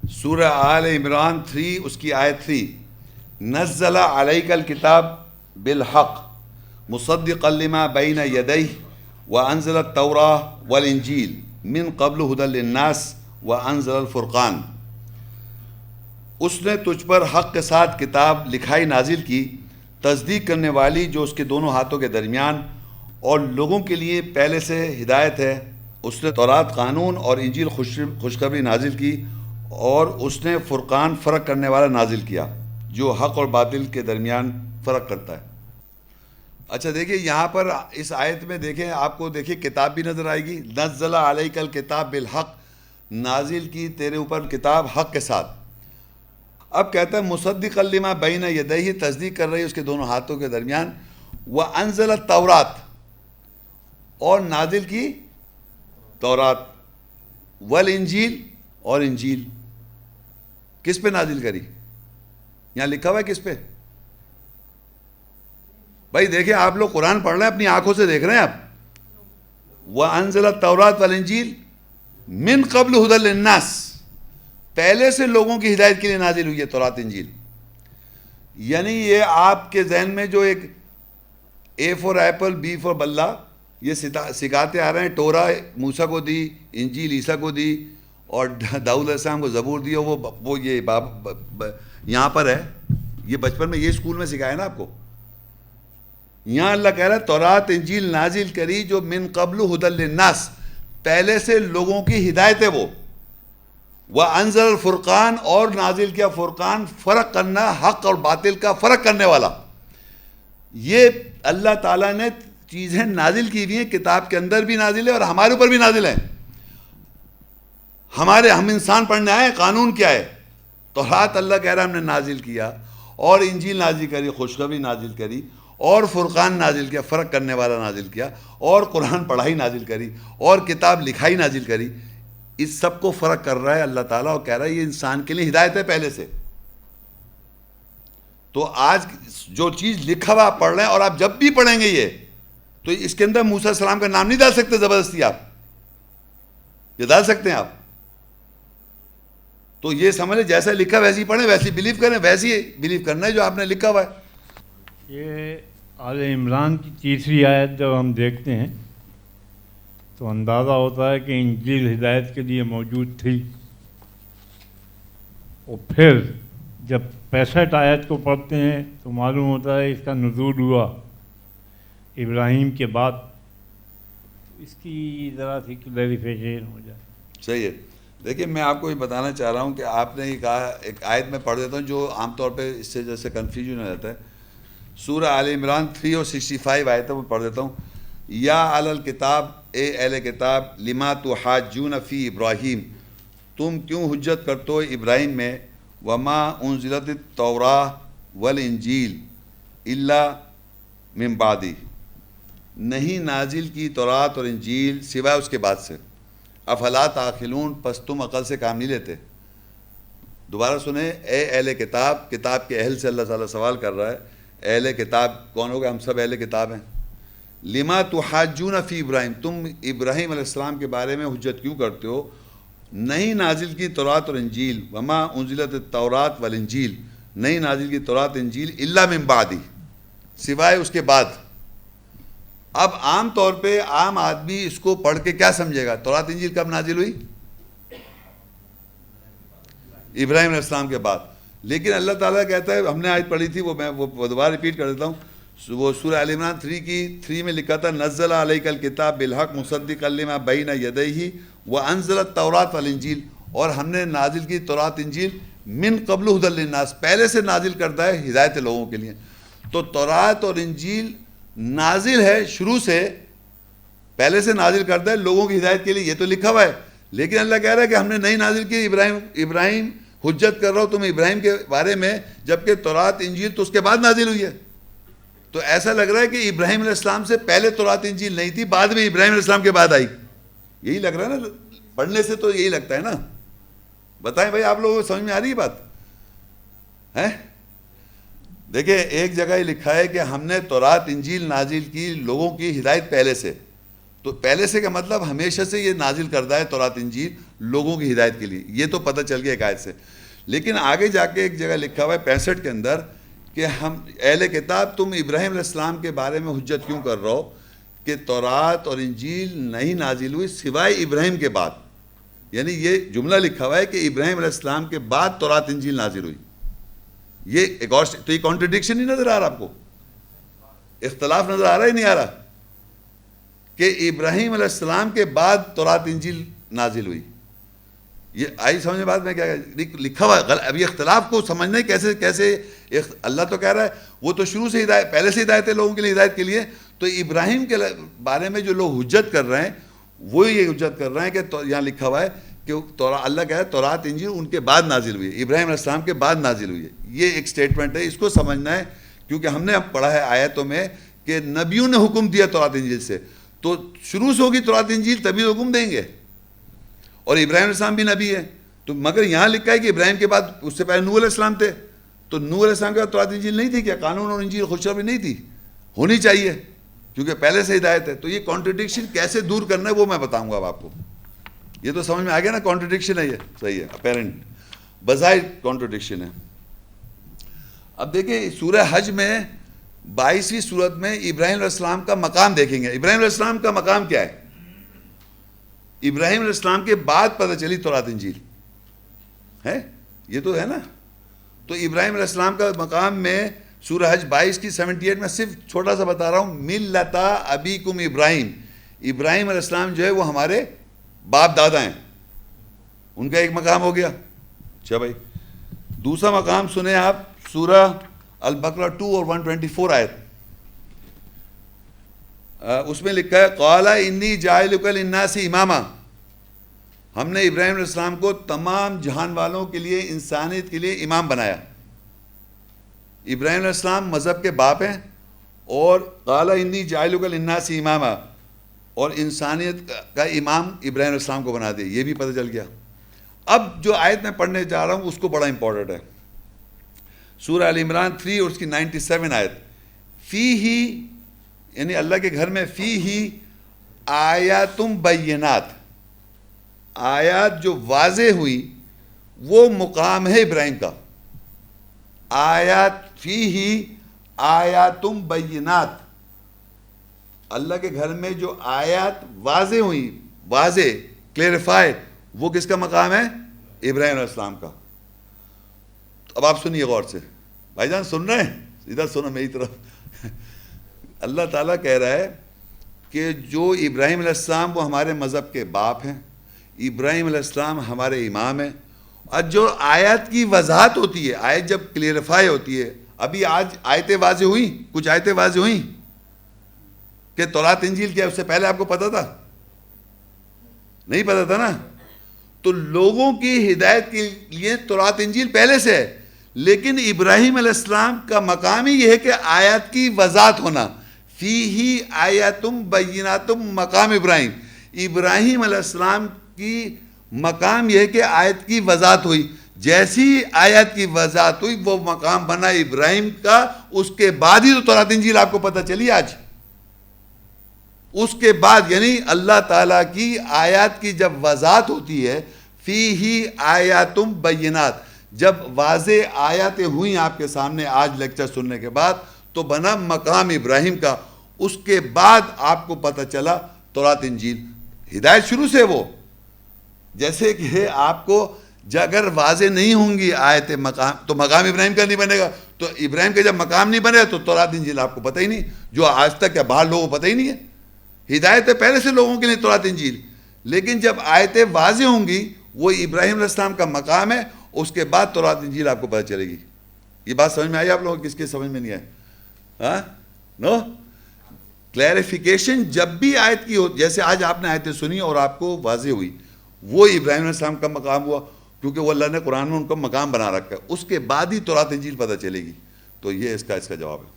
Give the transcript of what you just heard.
سورہ آل عمران 3 اس کی آیت 3، نزل علیک الکتاب بالحق مصدقا لما بین یدیہ وانزل التوراۃ والانجیل من قبل ھدی للناس وانزل الفرقان۔ اس نے تجھ پر حق کے ساتھ کتاب لکھائی نازل کی، تصدیق کرنے والی جو اس کے دونوں ہاتھوں کے درمیان، اور لوگوں کے لیے پہلے سے ہدایت ہے۔ اس نے تورات قانون اور انجیل خوشخبری نازل کی، اور اس نے فرقان فرق کرنے والا نازل کیا جو حق اور باطل کے درمیان فرق کرتا ہے۔ اچھا دیکھیں یہاں پر اس آیت میں دیکھیں، آپ کو دیکھیں کتاب بھی نظر آئے گی، نزل علیک الکتاب بالحق، نازل کی تیرے اوپر کتاب حق کے ساتھ۔ اب کہتا ہے مصدقا لما بین یدیہ، تصدیق کر رہی ہے اس کے دونوں ہاتھوں کے درمیان، وانزل التوراۃ، اور نازل کی تورات، والانجیل، اور انجیل۔ کس پہ نازل کری؟ یہاں لکھا ہوا ہے کس پہ؟ بھائی دیکھیں آپ لوگ قرآن پڑھ رہے ہیں، اپنی آنکھوں سے دیکھ رہے ہیں آپ۔ وَأَنزَلَ التَّوْرَاةَ وَالْإِنْجِيلَ مِنْ قَبْلُ هُدًى لِلنَّاسِ، پہلے سے لوگوں کی ہدایت کے لیے نازل ہوئی ہے تورات انجیل۔ یعنی یہ آپ کے ذہن میں جو ایک اے فور ایپل بی فور بلہ یہ سکھاتے آ رہے ہیں، ٹورا موسیٰ کو دی، انجیل عیسیٰ کو دی، اور داؤد علیہ السلام کو زبور دی، وہ یہ یہاں پر ہے، یہ بچپن میں یہ اسکول میں سکھایا نا آپ کو۔ یہاں اللہ کہہ رہا ہے تورات انجیل نازل کری جو من قبل ھدی للناس، پہلے سے لوگوں کی ہدایت ہے وہ۔ وانزل الفرقان، اور نازل کیا فرقان، فرق کرنا، حق اور باطل کا فرق کرنے والا۔ یہ اللہ تعالیٰ نے چیزیں نازل کی ہوئی ہیں، کتاب کے اندر بھی نازل ہے اور ہمارے اوپر بھی نازل ہے۔ ہم انسان پڑھنے آئے ہیں قانون کیا ہے، تورات اللہ کہہ رہا ہے ہم نے نازل کیا، اور انجیل نازل کری، خوشخبری نازل کری، اور فرقان نازل کیا، فرق کرنے والا نازل کیا، اور قرآن پڑھائی نازل کری، اور کتاب لکھائی نازل کری۔ اس سب کو فرق کر رہا ہے اللہ تعالیٰ، اور کہہ رہا ہے یہ انسان کے لیے ہدایت ہے پہلے سے۔ تو آج جو چیز لکھا ہوا آپ پڑھ رہے ہیں، اور آپ جب بھی پڑھیں گے یہ، تو اس کے اندر موسیٰ علیہ السلام کا نام نہیں ڈال سکتے زبردستی آپ، یہ ڈال سکتے ہیں آپ؟ تو یہ سمجھ لیں جیسا لکھا ویسے ہی پڑھیں، ویسے ہی بلیو کریں، ویسے ہی بلیو کرنا ہے جو آپ نے لکھا ہوا ہے۔ یہ آل عمران کی تیسری آیت جب ہم دیکھتے ہیں تو اندازہ ہوتا ہے کہ انجیل ہدایت کے لیے موجود تھی، اور پھر جب 65 آیت کو پڑھتے ہیں تو معلوم ہوتا ہے اس کا نزول ہوا ابراہیم کے بعد۔ اس کی ذرا سی کلیریفیکیشن ہو جائے۔ صحیح ہے۔ دیکھیں میں آپ کو یہ بتانا چاہ رہا ہوں کہ آپ نے یہ کہا، ایک آیت میں پڑھ دیتا ہوں جو عام طور پہ اس سے جیسے کنفیوژن ہو جاتا ہے۔ سورہ آل عمران 3 اور 65 آیت ہے، وہ پڑھ دیتا ہوں۔ یا اہل الکتاب، اے اہل کتاب، لما تحاجون فی ابراہیم، تم کیوں حجت کرتے ہو ابراہیم میں، وما انزلت التوراۃ والانجیل الا من بعدہ، نہیں نازل کی تورات اور انجیل سوائے اس کے بعد سے۔ افلا تعقلون، پس تم عقل سے کام نہیں لیتے۔ دوبارہ سنیں، اے اہل کتاب، کتاب کے اہل سے اللہ تعالیٰ سوال کر رہا ہے۔ اہل کتاب کون ہوگا؟ ہم سب اہل کتاب ہیں۔ لما تحاجون فی ابراہیم، تم ابراہیم علیہ السلام کے بارے میں حجت کیوں کرتے ہو؟ نہیں نازل کی تورات اور انجیل، وما انزلت التوراۃ والانجیل، نہیں نازل کی تورات انجیل الا من بعدہ، سوائے اس کے بعد۔ اب عام طور پہ عام آدمی اس کو پڑھ کے کیا سمجھے گا؟ تورات انجیل کب نازل ہوئی؟ ابراہیم علیہ السلام کے بعد۔ لیکن اللہ تعالیٰ کہتا ہے، ہم نے آیت پڑھی تھی، میں وہ دوبارہ ریپیٹ کر دیتا ہوں، وہ سورہ آل عمران 3 میں لکھا تھا، نزل علیک الکتاب بالحق مصدقا لما بین یدیہ وانزل التوراۃ والانجیل، اور ہم نے نازل کی تورات انجیل من قبل ھدی للناس، پہلے سے نازل کرتا ہے ہدایت لوگوں کے لیے۔ تو تورات اور انجیل نازل ہے شروع سے، پہلے سے نازل کرتا ہے لوگوں کی ہدایت کے لیے، یہ تو لکھا ہوا ہے۔ لیکن اللہ کہہ رہا ہے کہ ہم نے نہیں نازل کی، ابراہیم حجت کر رہا ہو تم ابراہیم کے بارے میں، جبکہ تورات انجیل تو اس کے بعد نازل ہوئی ہے۔ تو ایسا لگ رہا ہے کہ ابراہیم علیہ السلام سے پہلے تورات انجیل نہیں تھی، بعد میں ابراہیم علیہ السلام کے بعد آئی۔ یہی لگ رہا ہے نا، پڑھنے سے تو یہی لگتا ہے نا۔ بتائیں بھائی آپ لوگوں کو سمجھ میں آ رہی ہے بات ہے؟ دیکھیں ایک جگہ یہ لکھا ہے کہ ہم نے تورات انجیل نازل کی لوگوں کی ہدایت پہلے سے، تو پہلے سے کا مطلب ہمیشہ سے یہ نازل کردہ ہے تورات انجیل لوگوں کی ہدایت کے لیے، یہ تو پتہ چل گیا ایک آیت سے. لیکن آگے جا کے ایک جگہ لکھا ہوا ہے 65 کے اندر کہ ہم اہل کتاب تم ابراہیم علیہ السلام کے بارے میں حجت کیوں کر رہے ہو کہ تورات اور انجیل نہیں نازل ہوئی سوائے ابراہیم کے بعد. یعنی یہ جملہ لکھا ہوا ہے کہ ابراہیم علیہ السلام کے بعد تورات انجیل نازل ہوئی. یہ ایک اور تو یہ کانٹرڈکشن نہیں نظر آ رہا آپ کو؟ اختلاف نظر آ رہا ہی نہیں آ رہا کہ ابراہیم علیہ السلام کے بعد تورات انجیل نازل ہوئی؟ یہ آئی سمجھ میں بات میں کیا لکھا ہوا ہے؟ ابھی اختلاف کو سمجھنا ہے کیسے اللہ تو کہہ رہا ہے وہ تو شروع سے ہدایت پہلے سے ہدایت ہے لوگوں کے لیے ہدایت کے لیے. تو ابراہیم کے بارے میں جو لوگ حجت کر رہے ہیں وہ یہ حجت کر رہے ہیں کہ یہاں لکھا ہوا ہے کہ اللہ کہہ رہا ہے تورات انجیل ان کے بعد نازل ہوئی ہے، ابراہیم علیہ السلام کے بعد نازل ہوئی ہے. یہ ایک سٹیٹمنٹ ہے، اس کو سمجھنا ہے کیونکہ ہم نے پڑھا ہے آیتوں میں کہ نبیوں نے حکم دیا تورات انجیل سے، تو شروع سے ہوگی تورات انجیل تبھی حکم دیں گے. اور ابراہیم علیہ السلام بھی نبی ہے، تو مگر یہاں لکھا ہے کہ ابراہیم کے بعد اس سے پہلے نوح علیہ السلام تھے، تو نوح علیہ السلام کے بعد تورات انجیل نہیں تھی کیا؟ قانون اور انجیل خوشخبری نہیں تھی؟ ہونی چاہیے کیونکہ پہلے سے ہدایت ہے. تو یہ کانٹرڈکشن کیسے دور کرنا ہے وہ میں بتاؤں گا اب آپ کو. یہ تو سمجھ میں آ گیا نا کانٹرڈکشن ہے، یہ صحیح ہے، اپیرنٹ بظاہر کانٹرڈکشن ہے. اب دیکھیں سورہ حج میں 22ویں سورت میں ابراہیم علیہ السلام کا مقام دیکھیں گے. ابراہیم علیہ السلام کا مقام کیا ہے؟ ابراہیم علیہ السلام کے بعد پتہ چلی تورات انجیل ہے، یہ تو ہے نا. تو ابراہیم علیہ السلام کا مقام میں سورہ حج 22 کی 78 میں صرف چھوٹا سا بتا رہا ہوں، ملتا ابیکم ابراہیم. ابراہیم علیہ السلام جو ہے وہ ہمارے باپ دادا ہیں، ان کا ایک مقام ہو گیا. اچھا بھائی، دوسرا مقام سنیں آپ سورہ البقرہ 2 اور 124 آیت. اس میں لکھا ہے قال انی جاعلک للناس اماما. ہم نے ابراہیم علیہ السلام کو تمام جہان والوں کے لیے، انسانیت کے لیے امام بنایا. ابراہیم علیہ السلام مذہب کے باپ ہیں، اور قال انی جاعلک للناس اماما، اور انسانیت کا امام ابراہیم علیہ السلام کو بنا دے. یہ بھی پتہ چل گیا. اب جو آیت میں پڑھنے جا رہا ہوں اس کو بڑا امپورٹنٹ ہے. سورہ ال عمران 3 اور اس کی 97 آیت. فیہ یعنی اللہ کے گھر میں فیہ آیاتم بینات، آیات جو واضح ہوئی وہ مقام ہے ابراہیم کا. آیات فیہ آیاتم بینات، اللہ کے گھر میں جو آیات واضح ہوئی، واضح کلیریفائی، وہ کس کا مقام ہے؟ ابراہیم علیہ السلام کا. اب آپ سنیے غور سے، بھائی جان سن رہے ہیں؟ ادھر سنو میری طرف. اللہ تعالیٰ کہہ رہا ہے کہ جو ابراہیم علیہ السلام وہ ہمارے مذہب کے باپ ہیں، ابراہیم علیہ السلام ہمارے امام ہیں. اور جو آیات کی وضاحت ہوتی ہے، آیت جب کلیریفائی ہوتی ہے، ابھی آج آیتیں واضح ہوئیں، کچھ آیتیں واضح ہوئیں کہ تورات انجیل کیا، اس سے پہلے آپ کو پتہ تھا؟ نہیں پتہ تھا نا. تو لوگوں کی ہدایت کے لیے تورات انجیل پہلے سے ہے، لیکن ابراہیم علیہ السلام کا مقام ہی یہ ہے کہ آیات کی وضاحت ہونا. فیہ آیاتم بیناتم مقام ابراہیم. ابراہیم علیہ السلام کی مقام یہ ہے کہ آیت کی وضاحت ہوئی. جیسی آیت کی وضاحت ہوئی وہ مقام بنا ابراہیم کا. اس کے بعد ہی تو تورات انجیل آپ کو پتہ چلی آج. اس کے بعد یعنی اللہ تعالیٰ کی آیات کی جب وضاحت ہوتی ہے، فیہ آیاتم بینات، جب واضح آیاتیں ہوئیں آپ کے سامنے آج لیکچر سننے کے بعد، تو بنا مقام ابراہیم کا. اس کے بعد آپ کو پتہ چلا تورات انجیل. ہدایت شروع سے وہ، جیسے کہ آپ کو اگر واضح نہیں ہوں گی آیت مقام تو مقام ابراہیم کا نہیں بنے گا. تو ابراہیم کا جب مقام نہیں بنے گا تو تورات انجیل آپ کو پتہ ہی نہیں، جو آج تک یا باہر لوگوں کو پتہ ہی نہیں ہے. ہدایت ہے پہلے سے لوگوں کے لیے تورات انجیل، لیکن جب آیتیں واضح ہوں گی وہ ابراہیم علیہ السلام کا مقام ہے. اس کے بعد تورات انجیل آپ کو پتہ چلے گی. یہ بات سمجھ میں آئی آپ لوگوں؟ کس کے سمجھ میں نہیں آئی؟ ہاں نو کلیریفیکیشن جب بھی آیت کی ہو، جیسے آج آپ نے آیتیں سنی اور آپ کو واضح ہوئی، وہ ابراہیم علیہ السلام کا مقام ہوا، کیونکہ وہ اللہ نے قرآن میں ان کا مقام بنا رکھا ہے. اس کے بعد ہی تورات انجیل پتہ چلے گی. تو یہ اس کا جواب ہے.